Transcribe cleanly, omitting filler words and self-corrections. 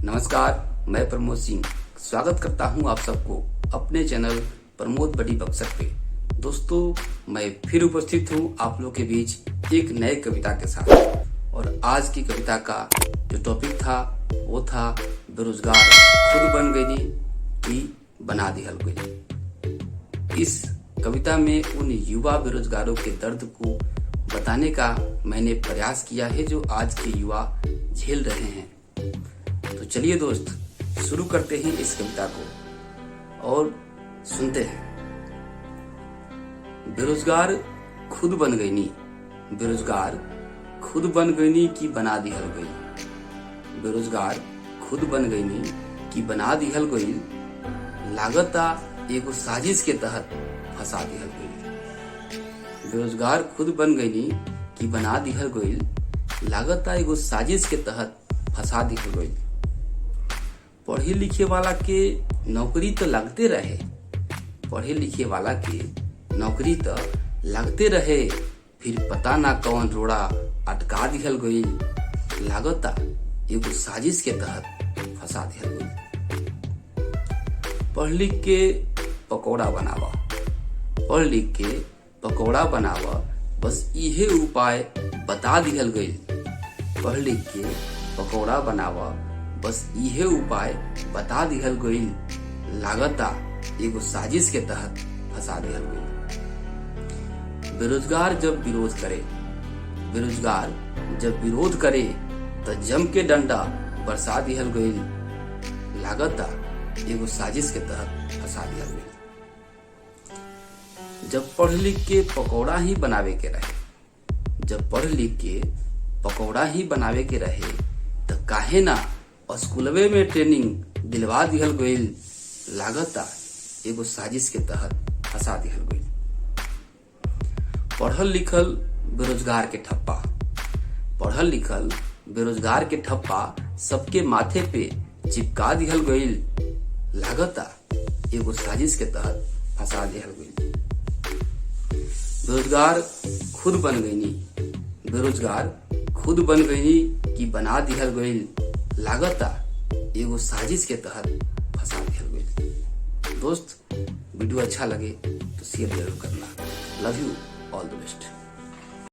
नमस्कार, मैं प्रमोद सिंह स्वागत करता हूं आप सबको अपने चैनल प्रमोद बड़ी बक्सर पे। दोस्तों, मैं फिर उपस्थित हूं आप लोग के बीच एक नए कविता के साथ। और आज की कविता का जो टॉपिक था वो था बेरोजगार खुद बन गई कि बना दी हल गई। इस कविता में उन युवा बेरोजगारों के दर्द को बताने का मैंने प्रयास किया है जो आज के युवा झेल रहे हैं। तो चलिए दोस्त, शुरू करते हैं इस कविता को और सुनते हैं। बेरोजगार खुद बन गई नी, बेरोजगार खुद बन गई नी कि बना दी हल गई। बेरोजगार खुद बन गई नी कि बना दी हल गई, लागता एगो साजिश के तहत फंसा दी हल गई। बेरोजगार खुद बन गई नी कि बना दी हल गई, लागता एगो साजिश के तहत फंसा दी हल गई। पढ़े लिखे वाला के नौकरी तो लगते रहे, पढ़े लिखे वाला के नौकरी तो लगते रहे, फिर पता ना कौन रोड़ा अटका दिहल गई, लागता एगो साजिश के तहत फंसा दिहल गई। पढ़ लिख के पकौड़ा बनावा, पढ़ लिख के पकौड़ा बनावा, बस इहे उपाय बता दिहल गई। पढ़ लिख के पकौड़ा बनावा, बस इहे उपाय बता दिहल गई, लागता एगो साजिश के तहत फंसा दिहल गई। बेरोजगार जब विरोध करे, बेरोजगार जब विरोध करे तो जम के डंडा बरसा दिहल गई, लागता एगो साजिश के तहत फंसा दिहल गई। जब पढ़ लिख के पकौड़ा ही बनावे के रहे, जब पढ़ लिख के पकौड़ा ही बनावे के रहे, तो काहे ना स्कूलवे में ट्रेनिंग दिलवा दिहल गई, लागता एगो साजिश के तहत फंसा दिहल गई। पढ़ल लिखल बेरोजगार के ठप्पा, पढ़ल लिखल बेरोजगार के ठप्पा सबके माथे पे चिपका दिहल गई, लागता एगो साजिश के तहत फंसा दिहल गई। बेरोजगार खुद बन गई नी, बेरोजगार खुद बन गई नी कि बना दिहल गई, लागता एगो साजिश के तहत फंसा दिहल गई। दोस्त, वीडियो अच्छा लगे तो शेयर जरूर करना। Love you, all the best.